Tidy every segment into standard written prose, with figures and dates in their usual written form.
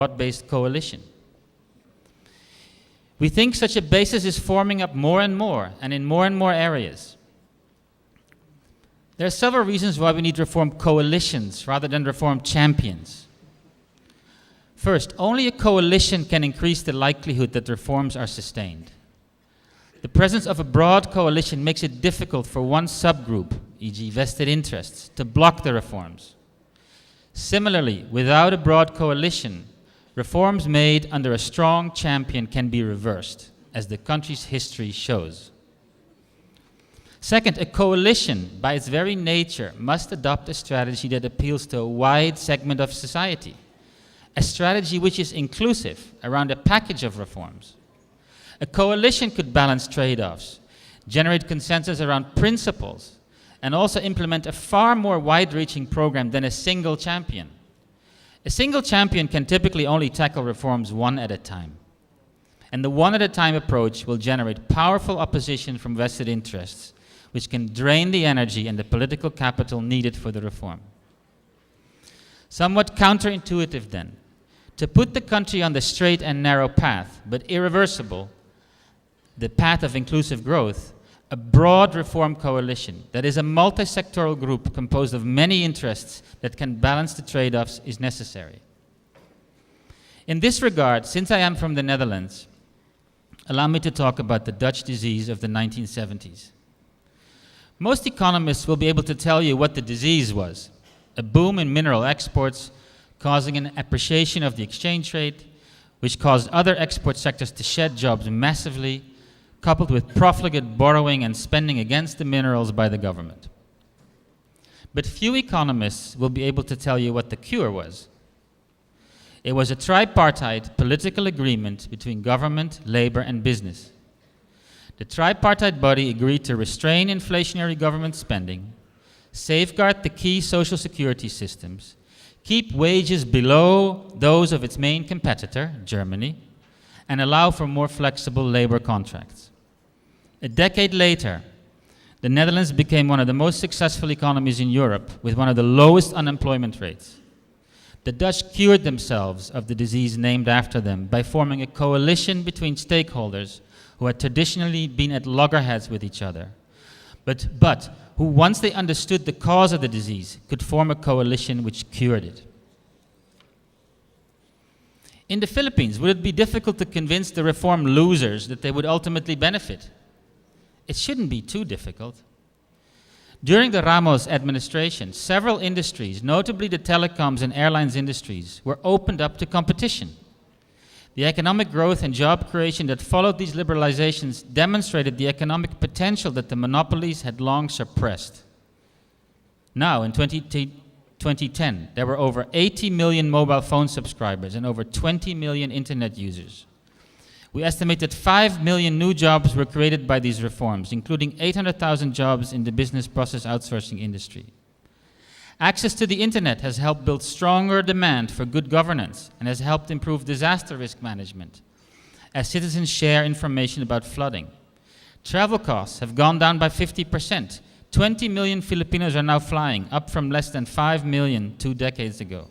broad-based coalition. We think such a basis is forming up more and more and in more and more areas. There are several reasons why we need reform coalitions rather than reform champions. First, only a coalition can increase the likelihood that reforms are sustained. The presence of a broad coalition makes it difficult for one subgroup, e.g. vested interests, to block the reforms. Similarly, without a broad coalition, reforms made under a strong champion can be reversed, as the country's history shows. Second, a coalition, by its very nature, must adopt a strategy that appeals to a wide segment of society, a strategy which is inclusive around a package of reforms. A coalition could balance trade-offs, generate consensus around principles, and also implement a far more wide-reaching program than a single champion. A single champion can typically only tackle reforms one at a time. And the one-at-a-time approach will generate powerful opposition from vested interests, which can drain the energy and the political capital needed for the reform. Somewhat counterintuitive then, to put the country on the straight and narrow path, but irreversible, the path of inclusive growth, a broad reform coalition that is a multi-sectoral group composed of many interests that can balance the trade-offs is necessary. In this regard, since I am from the Netherlands, allow me to talk about the Dutch disease of the 1970s. Most economists will be able to tell you what the disease was: a boom in mineral exports causing an appreciation of the exchange rate, which caused other export sectors to shed jobs massively, coupled with profligate borrowing and spending against the minerals by the government. But few economists will be able to tell you what the cure was. It was a tripartite political agreement between government, labor, and business. The tripartite body agreed to restrain inflationary government spending, safeguard the key social security systems, keep wages below those of its main competitor, Germany, and allow for more flexible labor contracts. A decade later, the Netherlands became one of the most successful economies in Europe, with one of the lowest unemployment rates. The Dutch cured themselves of the disease named after them by forming a coalition between stakeholders who had traditionally been at loggerheads with each other, but who, once they understood the cause of the disease, could form a coalition which cured it. In the Philippines, would it be difficult to convince the reform losers that they would ultimately benefit? It shouldn't be too difficult. During the Ramos administration, several industries, notably the telecoms and airlines industries, were opened up to competition. The economic growth and job creation that followed these liberalizations demonstrated the economic potential that the monopolies had long suppressed. Now, in 2010, there were over 80 million mobile phone subscribers and over 20 million internet users. We estimate that 5 million new jobs were created by these reforms, including 800,000 jobs in the business process outsourcing industry. Access to the internet has helped build stronger demand for good governance and has helped improve disaster risk management, as citizens share information about flooding. Travel costs have gone down by 50%. 20 million Filipinos are now flying, up from less than 5 million 2 decades ago.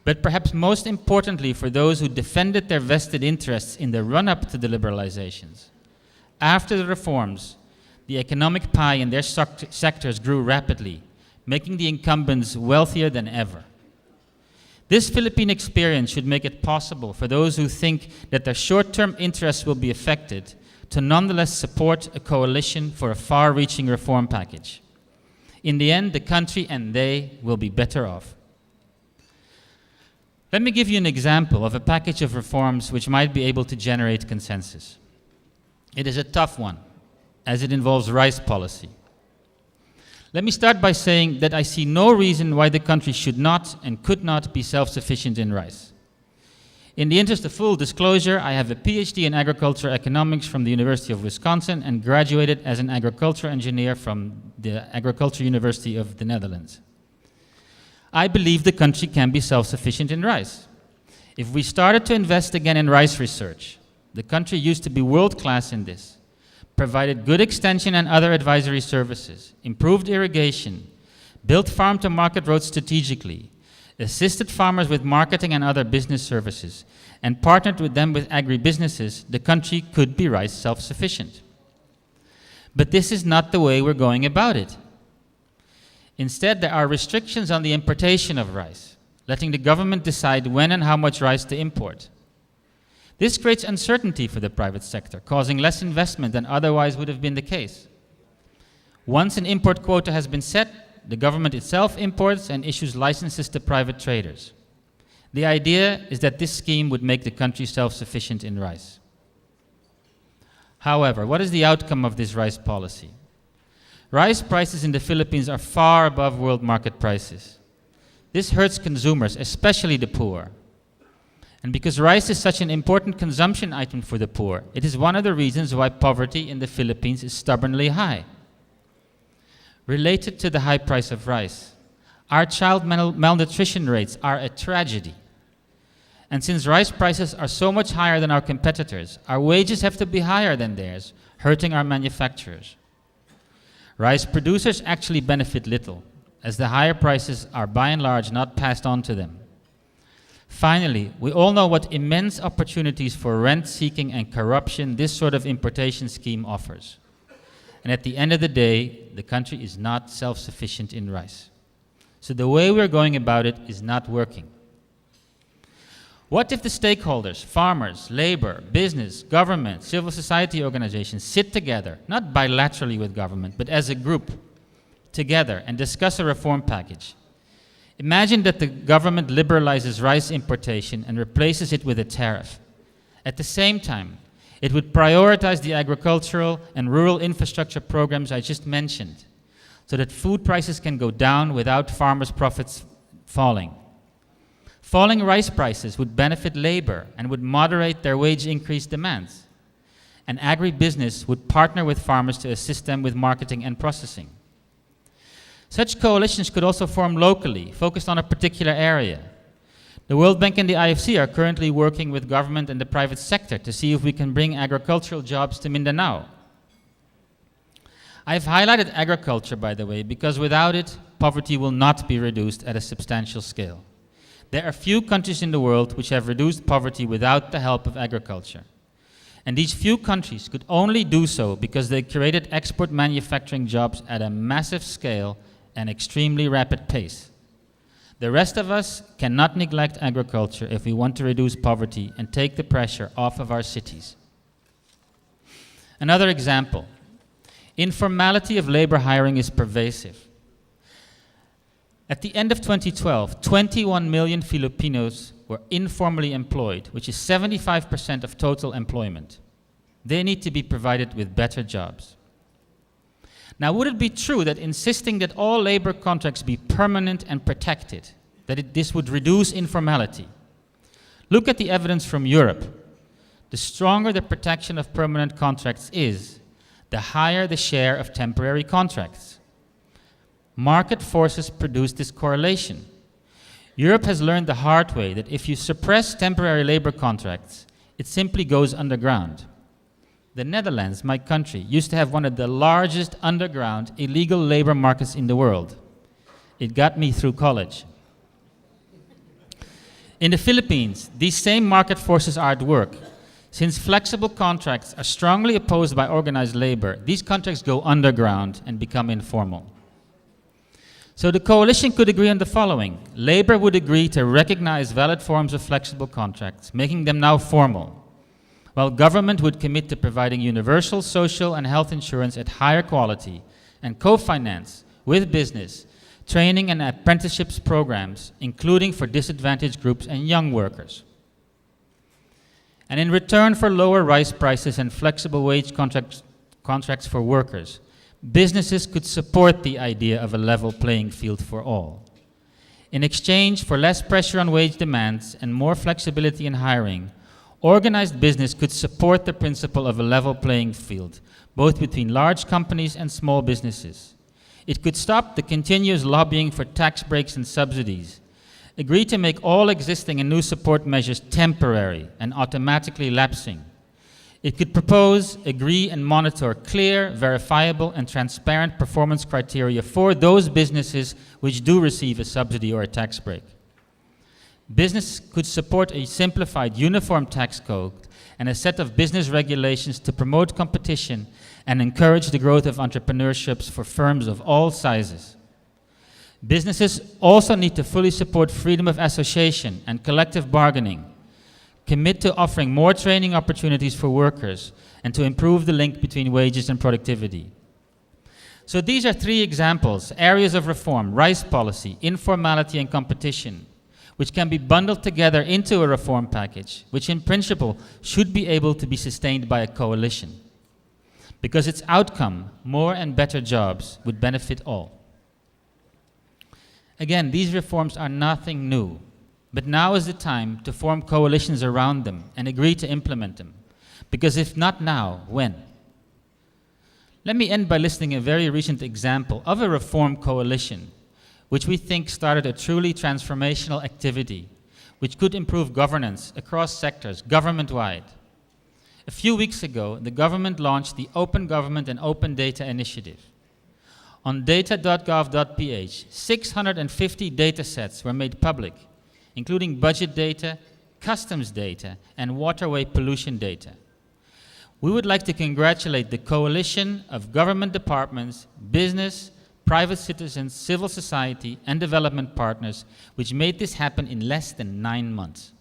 But perhaps most importantly for those who defended their vested interests in the run-up to the liberalizations, after the reforms, the economic pie in their sectors grew rapidly, making the incumbents wealthier than ever. This Philippine experience should make it possible for those who think that their short-term interests will be affected to nonetheless support a coalition for a far-reaching reform package. In the end, the country and they will be better off. Let me give you an example of a package of reforms which might be able to generate consensus. It is a tough one, as it involves rice policy. Let me start by saying that I see no reason why the country should not and could not be self-sufficient in rice. In the interest of full disclosure, I have a PhD in agriculture economics from the University of Wisconsin and graduated as an agriculture engineer from the Agriculture University of the Netherlands. I believe the country can be self-sufficient in rice. If we started to invest again in rice research, the country used to be world-class in this, provided good extension and other advisory services, improved irrigation, built farm-to-market roads strategically, assisted farmers with marketing and other business services, and partnered with them with agribusinesses, the country could be rice self-sufficient. But this is not the way we're going about it. Instead, there are restrictions on the importation of rice, letting the government decide when and how much rice to import. This creates uncertainty for the private sector, causing less investment than otherwise would have been the case. Once an import quota has been set, the government itself imports and issues licenses to private traders. The idea is that this scheme would make the country self-sufficient in rice. However, what is the outcome of this rice policy? Rice prices in the Philippines are far above world market prices. This hurts consumers, especially the poor. And because rice is such an important consumption item for the poor, it is one of the reasons why poverty in the Philippines is stubbornly high. Related to the high price of rice, our child malnutrition rates are a tragedy. And since rice prices are so much higher than our competitors, our wages have to be higher than theirs, hurting our manufacturers. Rice producers actually benefit little, as the higher prices are by and large not passed on to them. Finally, we all know what immense opportunities for rent-seeking and corruption this sort of importation scheme offers. And at the end of the day, the country is not self-sufficient in rice. So the way we're going about it is not working. What if the stakeholders, farmers, labor, business, government, civil society organizations sit together, not bilaterally with government, but as a group, together and discuss a reform package? Imagine that the government liberalizes rice importation and replaces it with a tariff. At the same time, it would prioritize the agricultural and rural infrastructure programs I just mentioned, so that food prices can go down without farmers' profits falling. Falling rice prices would benefit labor and would moderate their wage increase demands. And agribusiness would partner with farmers to assist them with marketing and processing. Such coalitions could also form locally, focused on a particular area. The World Bank and the IFC are currently working with government and the private sector to see if we can bring agricultural jobs to Mindanao. I've highlighted agriculture, by the way, because without it, poverty will not be reduced at a substantial scale. There are few countries in the world which have reduced poverty without the help of agriculture. And these few countries could only do so because they created export manufacturing jobs at a massive scale and extremely rapid pace. The rest of us cannot neglect agriculture if we want to reduce poverty and take the pressure off of our cities. Another example. Informality of labor hiring is pervasive. At the end of 2012, 21 million Filipinos were informally employed, which is 75% of total employment. They need to be provided with better jobs. Now, would it be true that insisting that all labor contracts be permanent and protected, this would reduce informality? Look at the evidence from Europe. The stronger the protection of permanent contracts is, the higher the share of temporary contracts. Market forces produce this correlation. Europe has learned the hard way that if you suppress temporary labor contracts, it simply goes underground. The Netherlands, my country, used to have one of the largest underground illegal labor markets in the world. It got me through college. In the Philippines, these same market forces are at work. Since flexible contracts are strongly opposed by organized labor, these contracts go underground and become informal. So the coalition could agree on the following. Labor would agree to recognize valid forms of flexible contracts, making them now formal, while government would commit to providing universal social and health insurance at higher quality and co-finance with business, training and apprenticeships programs, including for disadvantaged groups and young workers. And in return for lower rice prices and flexible wage contracts for workers, businesses could support the idea of a level playing field for all. In exchange for less pressure on wage demands and more flexibility in hiring, organized business could support the principle of a level playing field, both between large companies and small businesses. It could stop the continuous lobbying for tax breaks and subsidies, agree to make all existing and new support measures temporary and automatically lapsing. It could propose, agree, and monitor clear, verifiable, and transparent performance criteria for those businesses which do receive a subsidy or a tax break. Business could support a simplified, uniform tax code and a set of business regulations to promote competition and encourage the growth of entrepreneurships for firms of all sizes. Businesses also need to fully support freedom of association and collective bargaining, commit to offering more training opportunities for workers, and to improve the link between wages and productivity. So these are 3 examples, areas of reform: rice policy, informality, and competition, which can be bundled together into a reform package, which in principle should be able to be sustained by a coalition, because its outcome, more and better jobs, would benefit all. Again, these reforms are nothing new, but now is the time to form coalitions around them and agree to implement them, because if not now, when? Let me end by listing a very recent example of a reform coalition which we think started a truly transformational activity, which could improve governance across sectors, government-wide. A few weeks ago, the government launched the Open Government and Open Data Initiative. On data.gov.ph, 650 datasets were made public, including budget data, customs data, and waterway pollution data. We would like to congratulate the coalition of government departments, business, private citizens, civil society, and development partners, which made this happen in less than 9 months.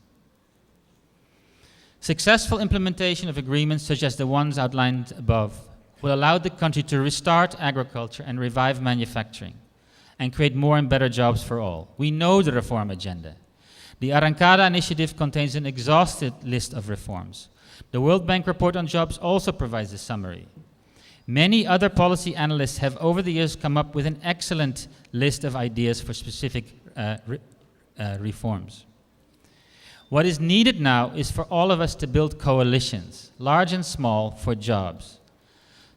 Successful implementation of agreements such as the ones outlined above will allow the country to restart agriculture and revive manufacturing, and create more and better jobs for all. We know the reform agenda. The Arrancada initiative contains an exhaustive list of reforms. The World Bank report on jobs also provides a summary. Many other policy analysts have over the years come up with an excellent list of ideas for specific reforms. What is needed now is for all of us to build coalitions, large and small, for jobs.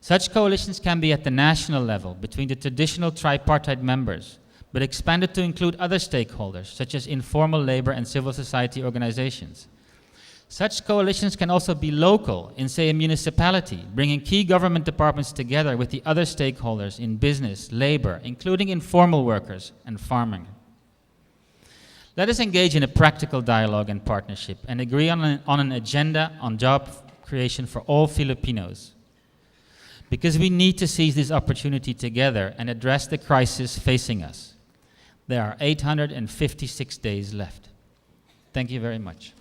Such coalitions can be at the national level between the traditional tripartite members, but expanded to include other stakeholders, such as informal labor and civil society organizations. Such coalitions can also be local in, say, a municipality, bringing key government departments together with the other stakeholders in business, labor, including informal workers and farming. Let us engage in a practical dialogue and partnership and agree on an agenda on job creation for all Filipinos, because we need to seize this opportunity together and address the crisis facing us. There are 856 days left. Thank you very much.